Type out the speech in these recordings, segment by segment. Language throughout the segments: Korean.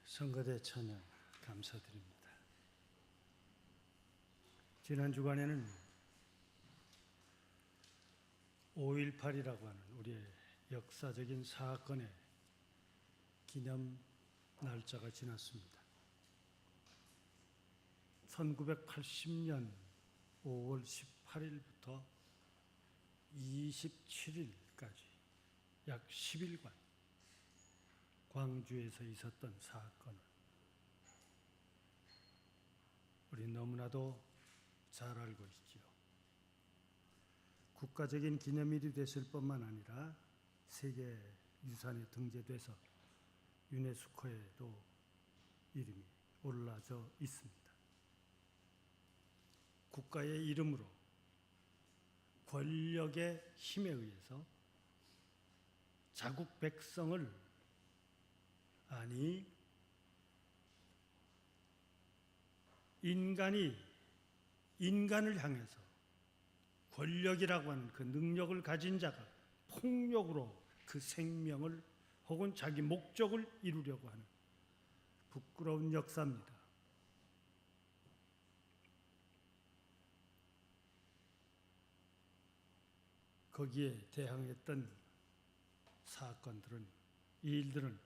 성가대 찬양 감사드립니다. 지난 주간에는 5.18이라고 하는 우리의 역사적인 사건의 기념 날짜가 지났습니다. 1980년 5월 18일부터 27일까지 약 10일간 광주에서 있었던 사건을 우리 너무나도 잘 알고 있지요. 국가적인 기념일이 됐을 뿐만 아니라 세계 유산에 등재돼서 유네스코에도 이름이 올라져 있습니다. 국가의 이름으로 권력의 힘에 의해서 자국 백성을 인간을 향해서 권력이라고 하는 그 능력을 가진 자가 폭력으로 그 생명을 혹은 자기 목적을 이루려고 하는 부끄러운 역사입니다. 거기에 대항했던 사건들은, 이 일들은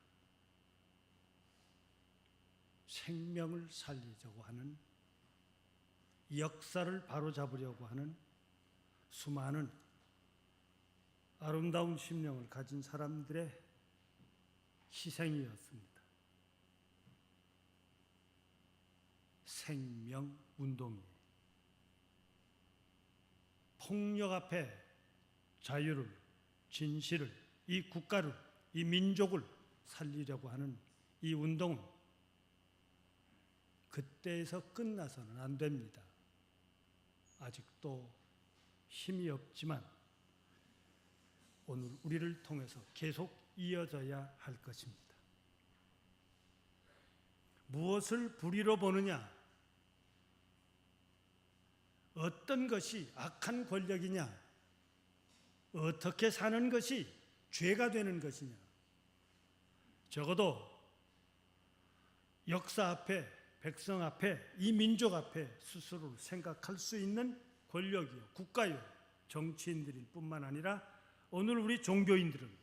생명을 살리려고 하는, 역사를 바로잡으려고 하는 수많은 아름다운 심령을 가진 사람들의 희생이었습니다. 생명운동이에요. 폭력 앞에 자유를, 진실을, 이 국가를, 이 민족을 살리려고 하는 이 운동은 그때에서 끝나서는 안 됩니다. 아직도 힘이 없지만 오늘 우리를 통해서 계속 이어져야 할 것입니다. 무엇을 불의로 보느냐? 어떤 것이 악한 권력이냐? 어떻게 사는 것이 죄가 되는 것이냐? 적어도 역사 앞에, 백성 앞에, 이 민족 앞에 스스로를 생각할 수 있는 권력이요, 국가요, 정치인들일 뿐만 아니라 오늘 우리 종교인들은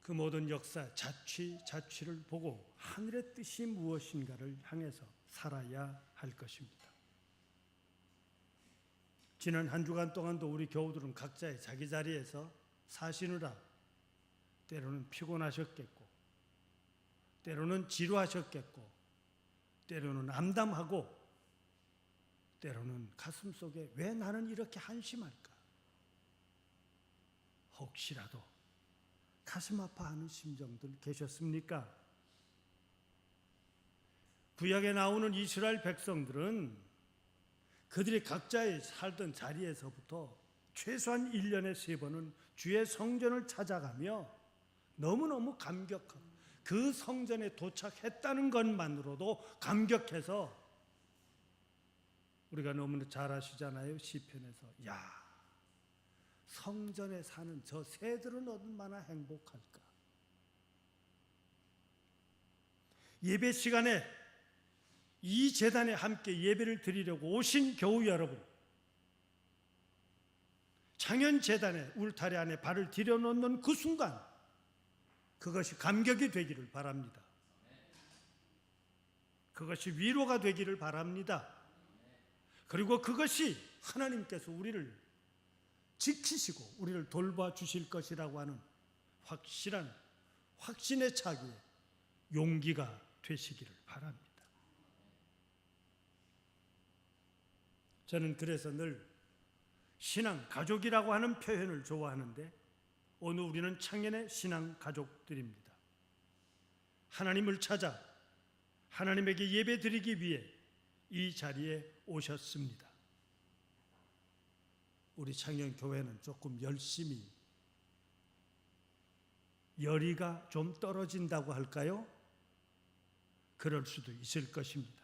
그 모든 역사, 자취를 보고 하늘의 뜻이 무엇인가를 향해서 살아야 할 것입니다. 지난 한 주간 동안도 우리 교우들은 각자의 자기 자리에서 사시느라 때로는 피곤하셨겠고, 때로는 지루하셨겠고, 때로는 암담하고, 때로는 가슴속에 왜 나는 이렇게 한심할까? 혹시라도 가슴 아파하는 심정들 계셨습니까? 구약에 나오는 이스라엘 백성들은 그들이 각자의 살던 자리에서부터 최소한 1년에 3번은 주의 성전을 찾아가며 너무너무 감격하고, 그 성전에 도착했다는 것만으로도 감격해서, 우리가 너무나 잘 아시잖아요. 시편에서 야, 성전에 사는 저 새들은 얼마나 행복할까. 예배 시간에 이 제단에 함께 예배를 드리려고 오신 교우 여러분, 창현 제단의 울타리 안에 발을 들여놓는 그 순간, 그것이 감격이 되기를 바랍니다. 그것이 위로가 되기를 바랍니다. 그리고 그것이 하나님께서 우리를 지키시고 우리를 돌봐주실 것이라고 하는 확실한 확신에 차기에 용기가 되시기를 바랍니다. 저는 그래서 늘 신앙 가족이라고 하는 표현을 좋아하는데, 오늘 우리는 창현의 신앙 가족들입니다. 하나님을 찾아 하나님에게 예배 드리기 위해 이 자리에 오셨습니다. 우리 창현 교회는 조금 열심히, 열의가 좀 떨어진다고 할까요? 그럴 수도 있을 것입니다.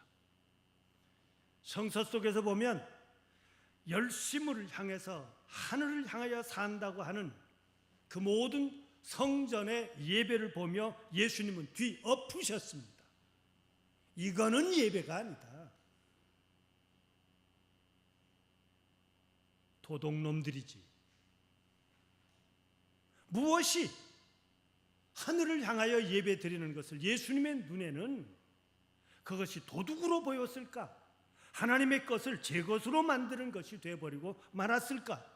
성서 속에서 보면 열심을 향해서, 하늘을 향하여 산다고 하는 그 모든 성전의 예배를 보며 예수님은 뒤 엎으셨습니다. 이거는 예배가 아니다. 도둑놈들이지. 무엇이 하늘을 향하여 예배 드리는 것을 예수님의 눈에는 그것이 도둑으로 보였을까? 하나님의 것을 제 것으로 만드는 것이 되어버리고 말았을까?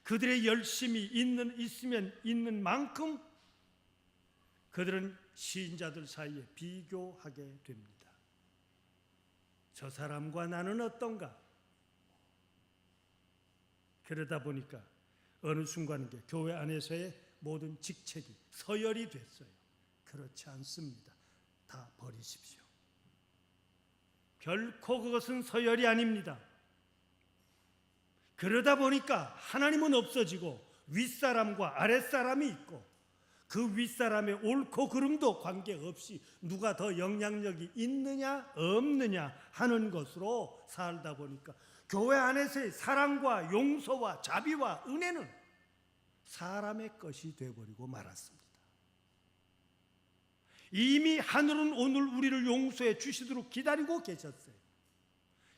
그들의 열심이 있으면 있는 만큼 그들은 시인자들 사이에 비교하게 됩니다. 저 사람과 나는 어떤가? 그러다 보니까 어느 순간 이게 교회 안에서의 모든 직책이 서열이 됐어요. 그렇지 않습니다. 다 버리십시오. 결코 그것은 서열이 아닙니다. 그러다 보니까 하나님은 없어지고 윗사람과 아랫사람이 있고 그 윗사람의 옳고 그름도 관계없이 누가 더 영향력이 있느냐 없느냐 하는 것으로 살다 보니까 교회 안에서의 사랑과 용서와 자비와 은혜는 사람의 것이 되어버리고 말았습니다. 이미 하늘은 오늘 우리를 용서해 주시도록 기다리고 계셨어요.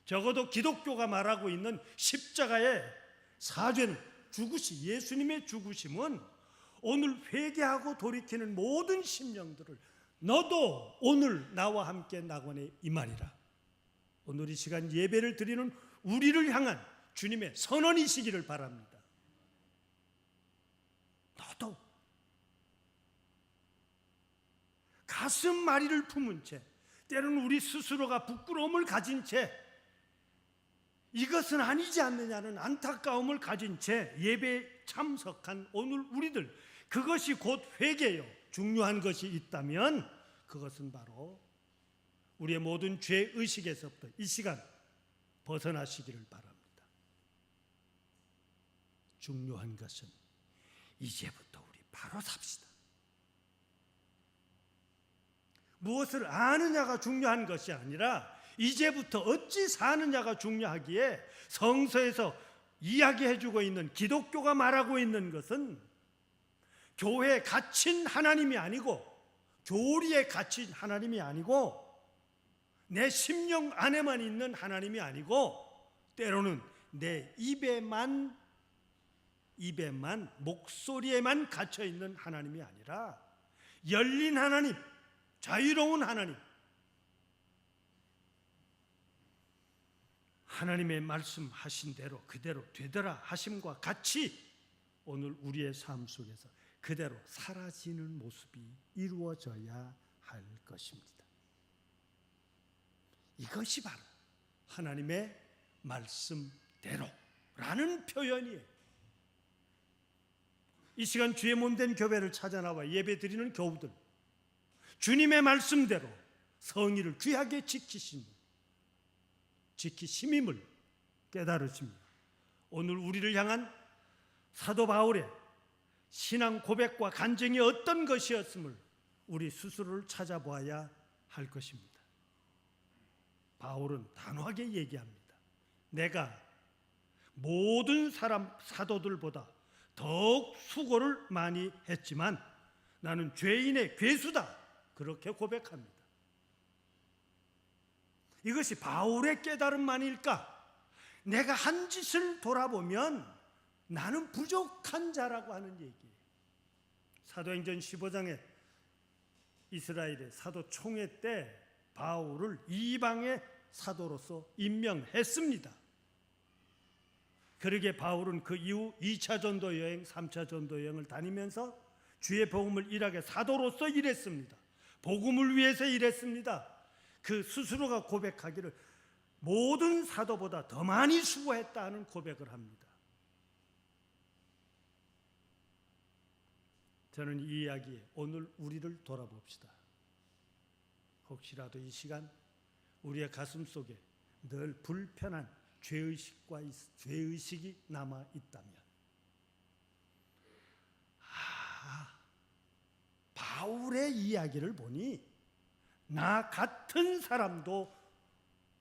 적어도 기독교가 말하고 있는 십자가의 사죄는 예수님의 죽으심은 오늘 회개하고 돌이키는 모든 심령들을 너도 오늘 나와 함께 낙원에 임하리라. 오늘 이 시간 예배를 드리는 우리를 향한 주님의 선언이시기를 바랍니다. 너도 가슴 마리를 품은 채, 때로는 우리 스스로가 부끄러움을 가진 채 이것은 아니지 않느냐는 안타까움을 가진 채 예배에 참석한 오늘 우리들, 그것이 곧 회개요. 중요한 것이 있다면 그것은 바로 우리의 모든 죄의식에서부터 이 시간 벗어나시기를 바랍니다. 중요한 것은 이제부터 우리 바로 삽시다. 무엇을 아느냐가 중요한 것이 아니라 이제부터 어찌 사느냐가 중요하기에 성서에서 이야기해주고 있는 기독교가 말하고 있는 것은 교회에 갇힌 하나님이 아니고 교리에 갇힌 하나님이 아니고 내 심령 안에만 있는 하나님이 아니고 때로는 내 입에만 목소리에만 갇혀 있는 하나님이 아니라 열린 하나님, 자유로운 하나님, 하나님의 말씀하신 대로 그대로 되더라 하심과 같이 오늘 우리의 삶 속에서 그대로 사라지는 모습이 이루어져야 할 것입니다. 이것이 바로 하나님의 말씀대로라는 표현이에요. 이 시간 주의 몸된 교회를 찾아 나와 예배 드리는 교우들, 주님의 말씀대로 성의를 귀하게 지키심임을 깨달으십니다. 오늘 우리를 향한 사도 바울의 신앙 고백과 간증이 어떤 것이었음을 우리 스스로를 찾아보아야 할 것입니다. 바울은 단호하게 얘기합니다. 내가 모든 사도들보다 더욱 수고를 많이 했지만 나는 죄인의 괴수다. 그렇게 고백합니다. 이것이 바울의 깨달음만일까? 내가 한 짓을 돌아보면 나는 부족한 자라고 하는 얘기예요. 사도행전 15장에 이스라엘의 사도 총회 때 바울을 이방의 사도로서 임명했습니다. 그러게 바울은 그 이후 2차 전도 여행, 3차 전도 여행을 다니면서 주의 복음을 일하게 사도로서 일했습니다. 복음을 위해서 일했습니다. 그 스스로가 고백하기를 모든 사도보다 더 많이 수고했다 하는 고백을 합니다. 저는 이 이야기에 오늘 우리를 돌아봅시다. 혹시라도 이 시간 우리의 가슴 속에 늘 불편한 죄의식이 남아 있다면 바울의 이야기를 보니 나 같은 사람도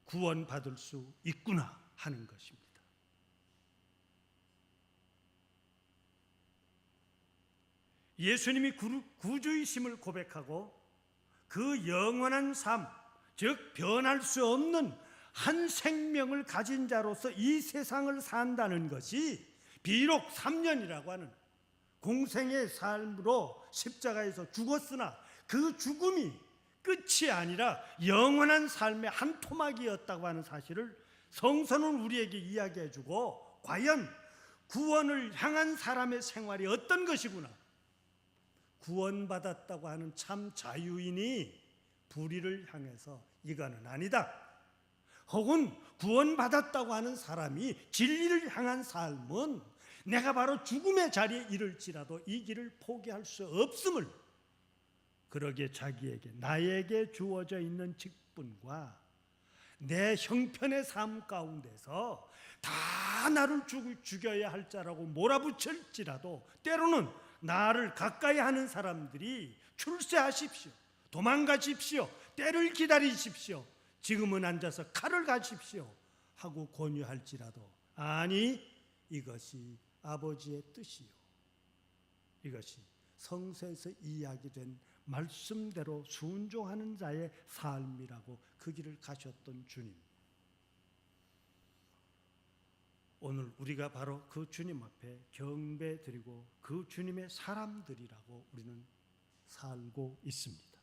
구원받을 수 있구나 하는 것입니다. 예수님이 구주이심을 고백하고 그 영원한 삶, 즉 변할 수 없는 한 생명을 가진 자로서 이 세상을 산다는 것이 비록 3년이라고 하는 공생의 삶으로 십자가에서 죽었으나 그 죽음이 끝이 아니라 영원한 삶의 한 토막이었다고 하는 사실을 성서는 우리에게 이야기해주고, 과연 구원을 향한 사람의 생활이 어떤 것이구나, 구원받았다고 하는 참 자유인이 불의를 향해서 이거는 아니다, 혹은 구원받았다고 하는 사람이 진리를 향한 삶은 내가 바로 죽음의 자리에 이를지라도 이 길을 포기할 수 없음을, 그러기에 자기에게 나에게 주어져 있는 직분과 내 형편의 삶 가운데서 다 나를 죽여야 할 자라고 몰아붙일지라도 때로는 나를 가까이 하는 사람들이 출세하십시오, 도망가십시오, 때를 기다리십시오, 지금은 앉아서 칼을 가십시오 하고 권유할지라도, 아니 이것이 아버지의 뜻이요, 이것이 성서에서 이야기된 말씀대로 순종하는 자의 삶이라고 그 길을 가셨던 주님, 오늘 우리가 바로 그 주님 앞에 경배드리고 그 주님의 사람들이라고 우리는 살고 있습니다.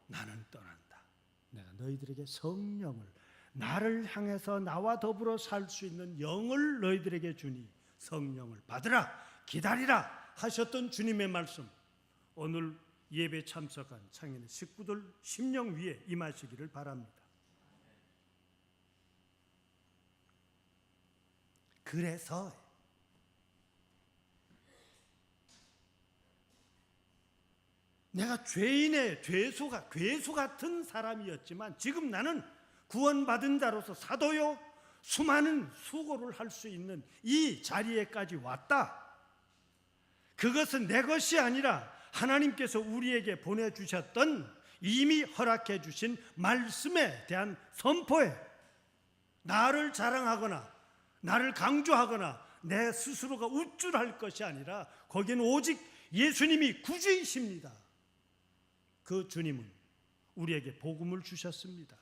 나는 떠난다. 내가 너희들에게 성령을, 나를 향해서 나와 더불어 살 수 있는 영을 너희들에게 주니 성령을 받으라, 기다리라 하셨던 주님의 말씀, 오늘 예배 참석한 창인의 식구들 심령 위에 임하시기를 바랍니다. 그래서 내가 죄인의 괴수 같은 사람이었지만 지금 나는 구원받은 자로서 사도요 수많은 수고를 할 수 있는 이 자리에까지 왔다. 그것은 내 것이 아니라 하나님께서 우리에게 보내주셨던, 이미 허락해 주신 말씀에 대한 선포에 나를 자랑하거나 나를 강조하거나 내 스스로가 우쭐할 것이 아니라 거기는 오직 예수님이 구주이십니다. 그 주님은 우리에게 복음을 주셨습니다.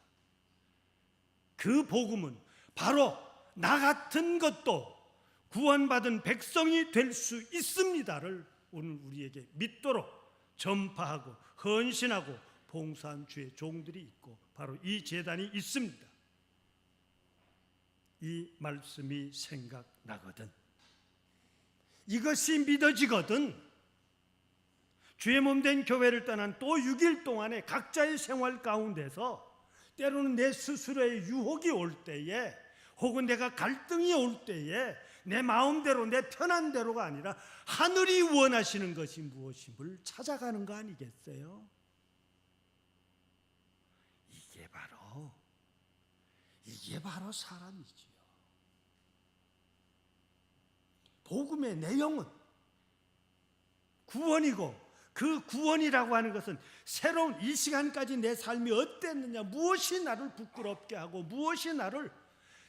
그 복음은 바로 나 같은 것도 구원받은 백성이 될 수 있습니다를 오늘 우리에게 믿도록 전파하고 헌신하고 봉사한 주의 종들이 있고 바로 이 제단이 있습니다. 이 말씀이 생각나거든, 이것이 믿어지거든, 주의 몸된 교회를 떠난 또 6일 동안의 각자의 생활 가운데서 때로는 내 스스로의 유혹이 올 때에, 혹은 내가 갈등이 올 때에 내 마음대로 내 편한 대로가 아니라 하늘이 원하시는 것이 무엇임을 찾아가는 거 아니겠어요? 이게 바로 사람이지요. 복음의 내용은 구원이고, 그 구원이라고 하는 것은 새로운 이 시간까지 내 삶이 어땠느냐, 무엇이 나를 부끄럽게 하고 무엇이 나를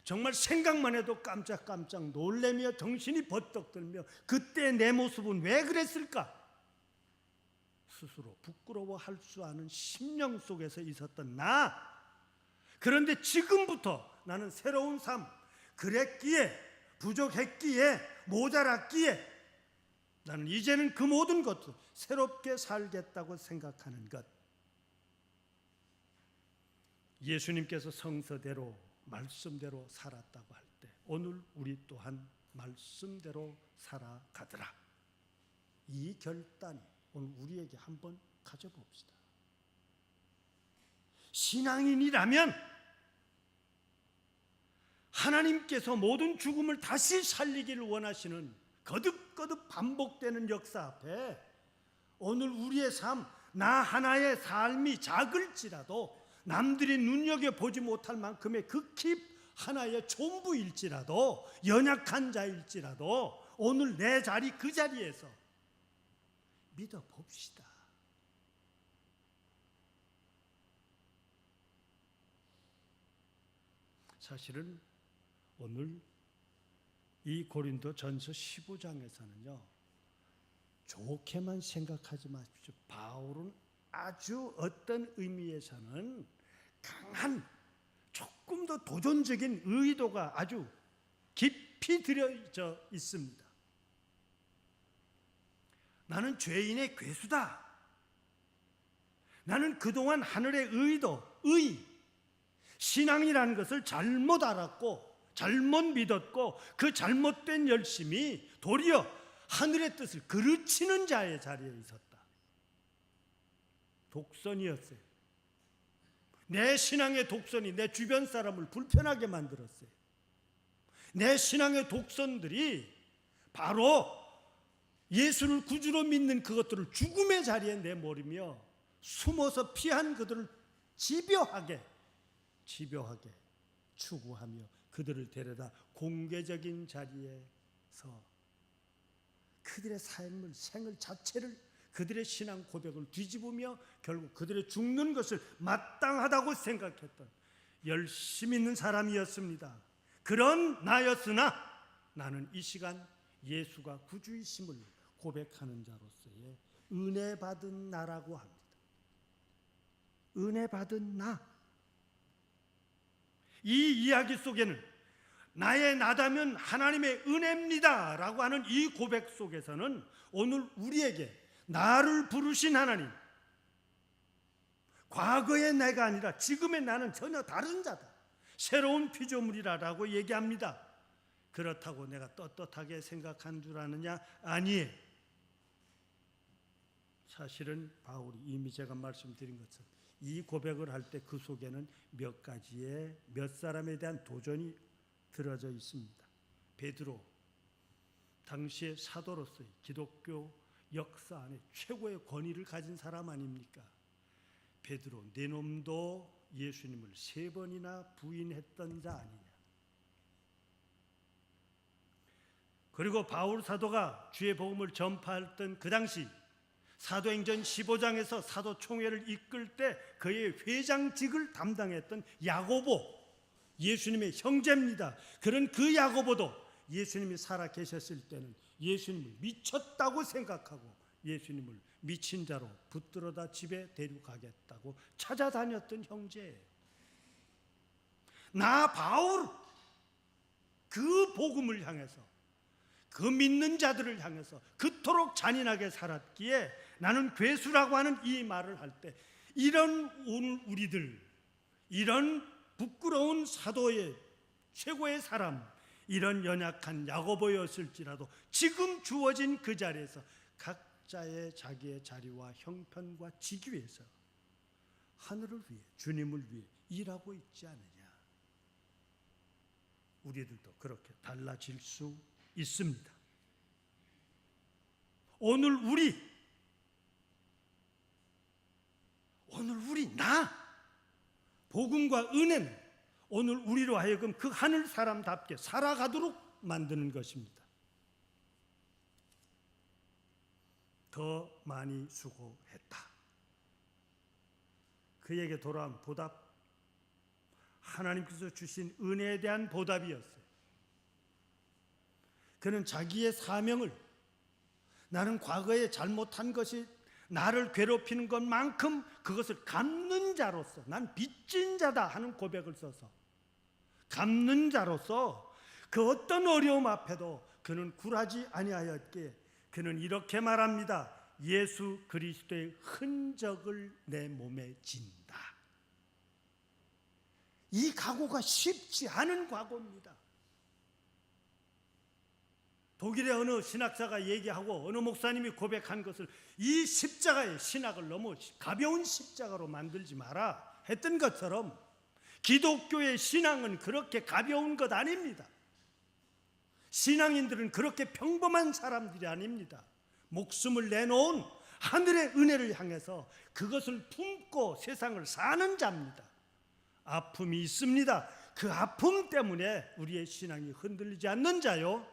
정말 생각만 해도 깜짝깜짝 놀래며 정신이 버떡 들며 그때 내 모습은 왜 그랬을까 스스로 부끄러워할 수 없는 심령 속에서 있었던 나. 그런데 지금부터 나는 새로운 삶, 그랬기에, 부족했기에, 모자랐기에 나는 이제는 그 모든 것을 새롭게 살겠다고 생각하는 것. 예수님께서 성서대로 말씀대로 살았다고 할 때 오늘 우리 또한 말씀대로 살아가더라. 이 결단이 오늘 우리에게 한번 가져봅시다. 신앙인이라면 하나님께서 모든 죽음을 다시 살리기를 원하시는 거듭거듭 반복되는 역사 앞에 오늘 우리의 삶, 나 하나의 삶이 작을지라도, 남들이 눈여겨보지 못할 만큼의 극히 하나의 촌부일지라도, 연약한 자일지라도 오늘 내 자리 그 자리에서 믿어봅시다. 사실은 오늘 이 고린도 전서 15장에서는요 좋게만 생각하지 마십시오. 바울은 아주 어떤 의미에서는 강한, 조금 더 도전적인 의도가 아주 깊이 들여져 있습니다. 나는 죄인의 괴수다. 나는 그동안 하늘의 신앙이라는 것을 잘못 알았고 잘못 믿었고 그 잘못된 열심이 도리어 하늘의 뜻을 그르치는 자의 자리에 있었다. 독선이었어요. 내 신앙의 독선이 내 주변 사람을 불편하게 만들었어요. 내 신앙의 독선들이 바로 예수를 구주로 믿는 그것들을 죽음의 자리에 내몰이며 숨어서 피한 그들을 집요하게 추구하며 그들을 데려다 공개적인 자리에서 그들의 삶을, 생을 자체를, 그들의 신앙 고백을 뒤집으며 결국 그들의 죽는 것을 마땅하다고 생각했던 열심 있는 사람이었습니다. 그런 나였으나 나는 이 시간 예수가 구주이심을 고백하는 자로서의 은혜 받은 나라고 합니다. 은혜 받은 나. 이 이야기 속에는 나의 나다면 하나님의 은혜입니다 라고 하는 이 고백 속에서는 오늘 우리에게 나를 부르신 하나님, 과거의 내가 아니라 지금의 나는 전혀 다른 자다, 새로운 피조물이라고 얘기합니다. 그렇다고 내가 떳떳하게 생각한 줄 아느냐? 아니에요. 사실은 바울이 이미 제가 말씀드린 것처럼 이 고백을 할 때 그 속에는 몇 사람에 대한 도전이 들어져 있습니다. 베드로, 당시의 사도로서의 기독교 역사 안에 최고의 권위를 가진 사람 아닙니까? 베드로, 네 놈도 예수님을 3번이나 부인했던 자 아니냐. 그리고 바울 사도가 주의 복음을 전파했던 그 당시 사도행전 15장에서 사도총회를 이끌 때 그의 회장직을 담당했던 야고보, 예수님의 형제입니다. 그런 그 야고보도 예수님이 살아 계셨을 때는 예수님을 미쳤다고 생각하고 예수님을 미친 자로 붙들어다 집에 데려가겠다고 찾아다녔던 형제예요. 나 바울, 그 복음을 향해서, 그 믿는 자들을 향해서 그토록 잔인하게 살았기에 나는 괴수라고 하는 이 말을 할 때 이런 오늘 우리들, 이런 부끄러운 사도의 최고의 사람, 이런 연약한 야고보였을지라도 지금 주어진 그 자리에서 각자의 자기의 자리와 형편과 직위에서 하늘을 위해, 주님을 위해 일하고 있지 않느냐. 우리들도 그렇게 달라질 수 있습니다. 오늘 우리 나 복음과 은혜는 오늘 우리로 하여금 그 하늘 사람답게 살아가도록 만드는 것입니다. 더 많이 수고했다. 그에게 돌아온 보답, 하나님께서 주신 은혜에 대한 보답이었어요. 그는 자기의 사명을, 나는 과거에 잘못한 것이 나를 괴롭히는 것만큼 그것을 갚는 자로서, 난 빚진 자다 하는 고백을 써서 갚는 자로서 그 어떤 어려움 앞에도 그는 굴하지 아니하였기에 그는 이렇게 말합니다. 예수 그리스도의 흔적을 내 몸에 진다. 이 각오가 쉽지 않은 각오입니다. 독일의 어느 신학자가 얘기하고 어느 목사님이 고백한 것을 이 십자가의 신학을 너무 가벼운 십자가로 만들지 마라 했던 것처럼 기독교의 신앙은 그렇게 가벼운 것 아닙니다. 신앙인들은 그렇게 평범한 사람들이 아닙니다. 목숨을 내놓은 하늘의 은혜를 향해서 그것을 품고 세상을 사는 자입니다. 아픔이 있습니다. 그 아픔 때문에 우리의 신앙이 흔들리지 않는 자요,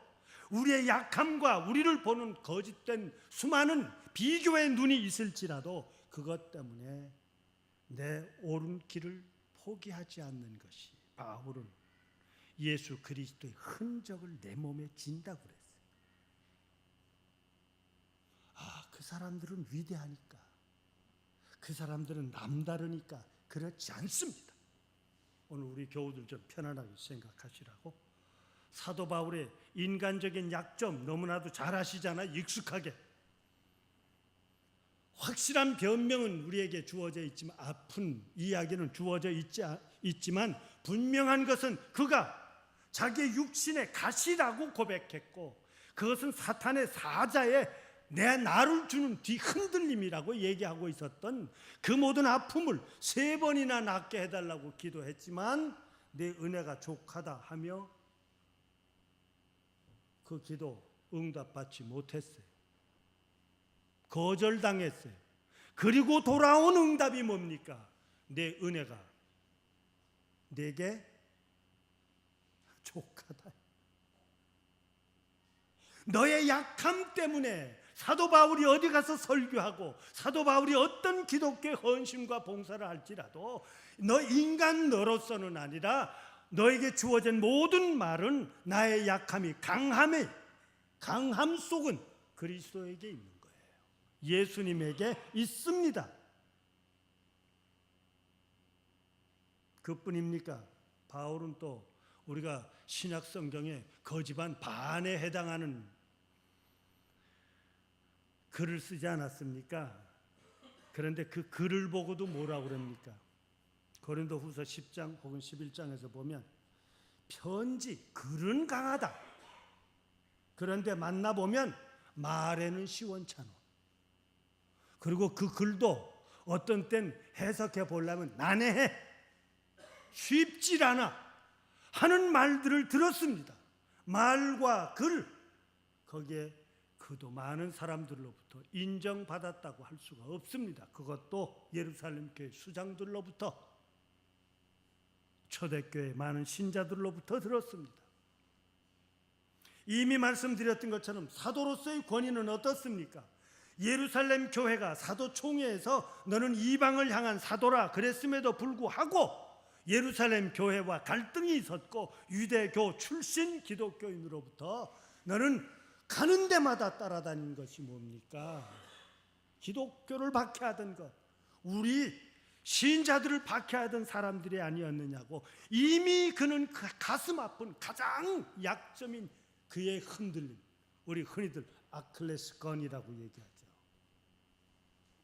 우리의 약함과 우리를 보는 거짓된 수많은 비교의 눈이 있을지라도 그것 때문에 내 옳은 길을 포기하지 않는 것이, 바울은 예수 그리스도의 흔적을 내 몸에 진다고 그랬어요. 그 사람들은 위대하니까, 그 사람들은 남다르니까. 그렇지 않습니다. 오늘 우리 교우들 좀 편안하게 생각하시라고. 사도 바울의 인간적인 약점 너무나도 잘 아시잖아요. 익숙하게. 확실한 변명은 우리에게 주어져 있지만, 아픈 이야기는 주어져 있지만 분명한 것은 그가 자기의 육신의 가시라고 고백했고, 그것은 사탄의 사자에 내 나를 주는 뒤흔들림이라고 얘기하고 있었던 그 모든 아픔을 3번이나 낫게 해달라고 기도했지만 내 은혜가 족하다 하며 그 기도 응답받지 못했어요. 거절당했어요. 그리고 돌아온 응답이 뭡니까? 내 은혜가 내게 족하다. 너의 약함 때문에 사도 바울이 어디 가서 설교하고 사도 바울이 어떤 기독교의 헌신과 봉사를 할지라도 너 인간 너로서는 아니라 너에게 주어진 모든 말은 나의 약함이 강함 속은 그리스도에게 있는 거예요. 예수님에게 있습니다. 그뿐입니까? 바울은 또 우리가 신약 성경에 거지반 반에 해당하는 글을 쓰지 않았습니까? 그런데 그 글을 보고도 뭐라고 그럽니까? 고린도후서 10장 혹은 11장에서 보면 편지, 글은 강하다. 그런데 만나보면 말에는 시원찮어. 그리고 그 글도 어떤 땐 해석해 보려면 난해해, 쉽질 않아 하는 말들을 들었습니다. 말과 글, 거기에 그도 많은 사람들로부터 인정받았다고 할 수가 없습니다. 그것도 예루살렘 교회 수장들로부터, 초대교회 많은 신자들로부터 들었습니다. 이미 말씀드렸던 것처럼 사도로서의 권위는 어떻습니까? 예루살렘 교회가 사도 총회에서 너는 이방을 향한 사도라 그랬음에도 불구하고 예루살렘 교회와 갈등이 있었고 유대교 출신 기독교인으로부터 너는 가는 데마다 따라다닌 것이 뭡니까? 기독교를 박해하던 것, 우리 신자들을 박해하던 사람들이 아니었느냐고. 이미 그는 가슴 아픈 가장 약점인 그의 흔들림, 우리 흔히들 아킬레스건이라고 얘기하죠.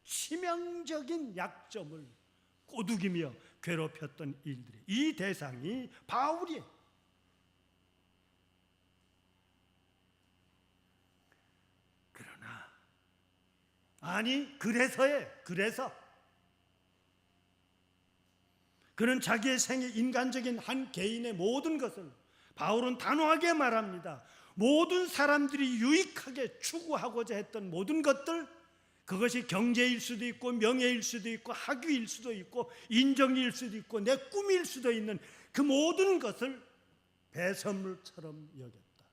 치명적인 약점을 꼬드기며 괴롭혔던 일들이, 이 대상이 바울이에요. 그래서 그는 자기의 생애, 인간적인 한 개인의 모든 것을, 바울은 단호하게 말합니다. 모든 사람들이 유익하게 추구하고자 했던 모든 것들, 그것이 경제일 수도 있고 명예일 수도 있고 학위일 수도 있고 인정일 수도 있고 내 꿈일 수도 있는 그 모든 것을 배선물처럼 여겼다.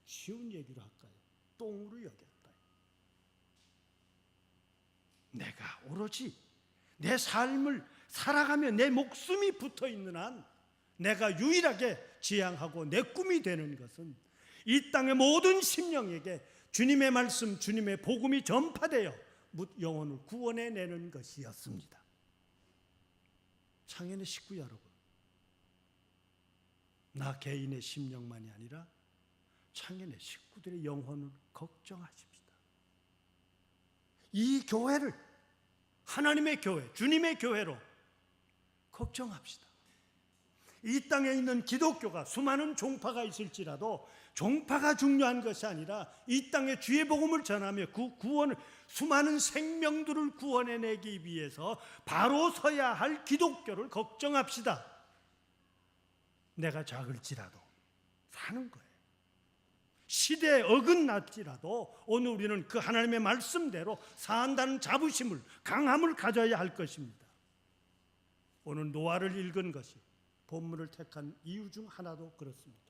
쉬운 얘기로 할까요? 똥으로 여겼다. 내가 오로지 내 삶을 살아가며 내 목숨이 붙어있는 한 내가 유일하게 지향하고 내 꿈이 되는 것은 이 땅의 모든 심령에게 주님의 말씀, 주님의 복음이 전파되어 영혼을 구원해내는 것이었습니다. 창현의 식구 여러분, 나 개인의 심령만이 아니라 창현의 식구들의 영혼을 걱정하십시다. 이 교회를 하나님의 교회, 주님의 교회로 걱정합시다. 이 땅에 있는 기독교가 수많은 종파가 있을지라도 종파가 중요한 것이 아니라 이 땅에 주의 복음을 전하며 그 구원을, 수많은 생명들을 구원해내기 위해서 바로 서야 할 기독교를 걱정합시다. 내가 작을지라도 사는 거예요. 시대에 어긋났지라도 오늘 우리는 그 하나님의 말씀대로 산다는 자부심을, 강함을 가져야 할 것입니다. 오늘 노아를 읽은 것이 본문을 택한 이유 중 하나도 그렇습니다.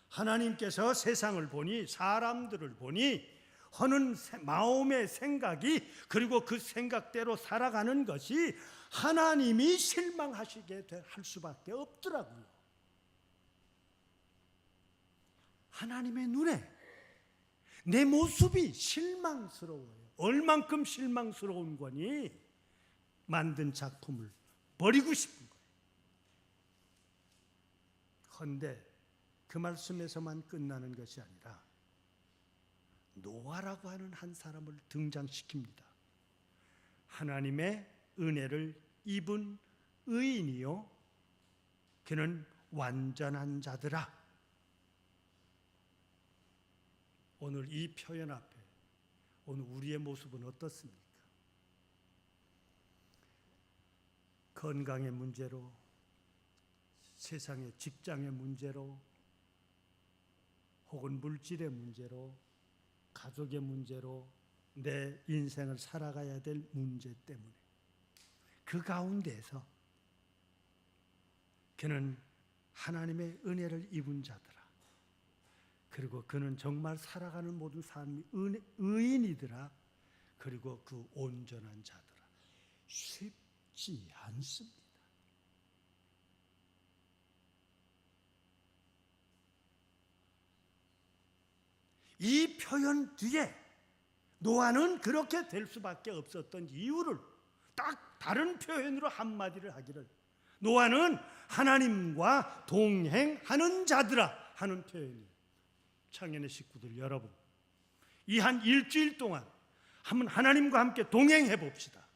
하나님께서 세상을 보니, 사람들을 보니 하는 마음의 생각이, 그리고 그 생각대로 살아가는 것이 하나님이 실망하시게 할 수밖에 없더라고요. 하나님의 눈에 내 모습이 실망스러워요. 얼만큼 실망스러운 거니 만든 작품을 버리고 싶은 거예요. 그런데 그 말씀에서만 끝나는 것이 아니라 노아라고 하는 한 사람을 등장시킵니다. 하나님의 은혜를 입은 의인이요 그는 완전한 자더라. 오늘 이 표현 앞에 오늘 우리의 모습은 어떻습니까? 건강의 문제로, 세상의 직장의 문제로, 혹은 물질의 문제로, 가족의 문제로 내 인생을 살아가야 될 문제 때문에 그 가운데에서 그는 하나님의 은혜를 입은 자더라. 그리고 그는 정말 살아가는 모든 삶이 의인이더라. 그리고 그 온전한 자더라. 쉽지 않습니다. 이 표현 뒤에 노아는 그렇게 될 수밖에 없었던 이유를 딱 다른 표현으로 한마디를 하기를, 노아는 하나님과 동행하는 자들아 하는 표현이에요. 창현의 식구들 여러분, 이 한 일주일 동안 한번 하나님과 함께 동행해 봅시다.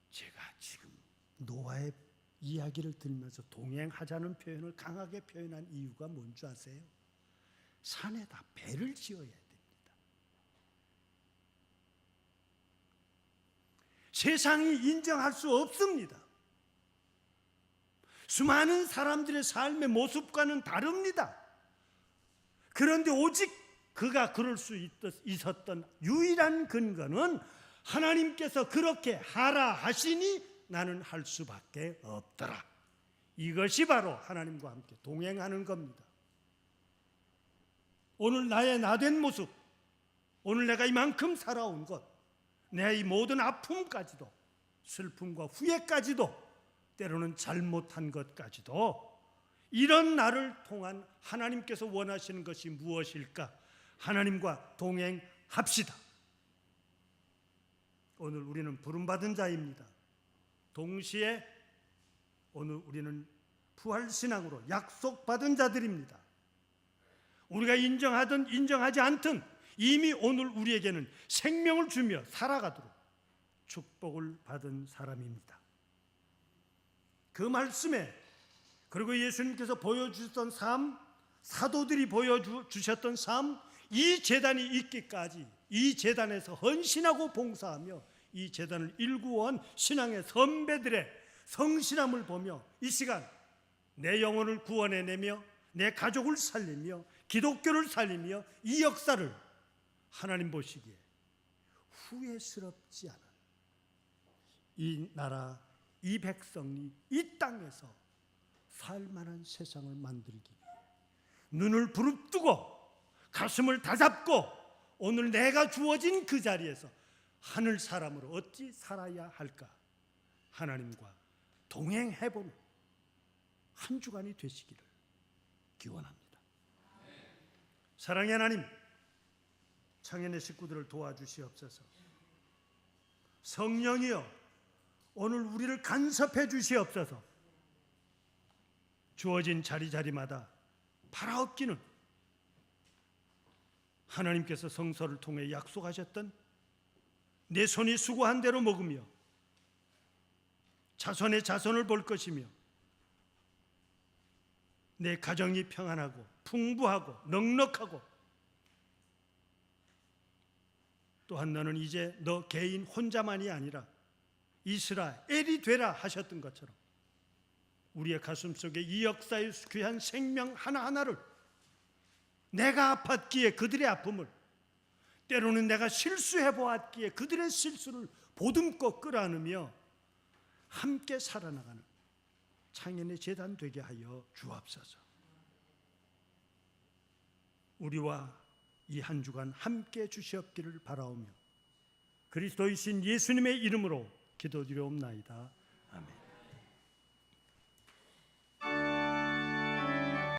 제가 지금 노아의 이야기를 들으면서 동행하자는 표현을 강하게 표현한 이유가 뭔지 아세요? 산에다 배를 지어야 됩니다. 세상이 인정할 수 없습니다. 수많은 사람들의 삶의 모습과는 다릅니다. 그런데 오직 그가 그럴 수 있었던 유일한 근거는 하나님께서 그렇게 하라 하시니 나는 할 수밖에 없더라. 이것이 바로 하나님과 함께 동행하는 겁니다. 오늘 나의 나된 모습, 오늘 내가 이만큼 살아온 것, 내 이 모든 아픔까지도, 슬픔과 후회까지도, 때로는 잘못한 것까지도, 이런 나를 통한 하나님께서 원하시는 것이 무엇일까? 하나님과 동행합시다. 오늘 우리는 부름받은 자입니다. 동시에 오늘 우리는 부활신앙으로 약속받은 자들입니다. 우리가 인정하든 인정하지 않든 이미 오늘 우리에게는 생명을 주며 살아가도록 축복을 받은 사람입니다. 그 말씀에, 그리고 예수님께서 보여주셨던 삶, 사도들이 보여주셨던 삶, 이 제단이 있기까지 이 제단에서 헌신하고 봉사하며 이 제단을 일구어온 신앙의 선배들의 성실함을 보며 이 시간 내 영혼을 구원해내며 내 가족을 살리며 기독교를 살리며 이 역사를 하나님 보시기에 후회스럽지 않은 이 나라, 이 백성이 이 땅에서 살만한 세상을 만들기 위해 눈을 부릅뜨고 가슴을 다잡고 오늘 내가 주어진 그 자리에서 하늘 사람으로 어찌 살아야 할까? 하나님과 동행해보는 한 주간이 되시기를 기원합니다. 사랑의 하나님, 창현의 식구들을 도와주시옵소서. 성령이여, 오늘 우리를 간섭해 주시옵소서. 주어진 자리자리마다 바라옵기는 하나님께서 성서를 통해 약속하셨던 내 손이 수고한 대로 먹으며 자손의 자손을 볼 것이며 내 가정이 평안하고 풍부하고 넉넉하고 또한 너는 이제 너 개인 혼자만이 아니라 이스라엘이 되라 하셨던 것처럼 우리의 가슴 속에 이 역사의 귀한 생명 하나하나를, 내가 아팠기에 그들의 아픔을, 때로는 내가 실수해 보았기에 그들의 실수를 보듬고 끌어안으며 함께 살아나가는 창현의 제단 되게 하여 주옵소서. 우리와 이 한 주간 함께 주시옵기를 바라오며 그리스도이신 예수님의 이름으로 기도드리옵나이다.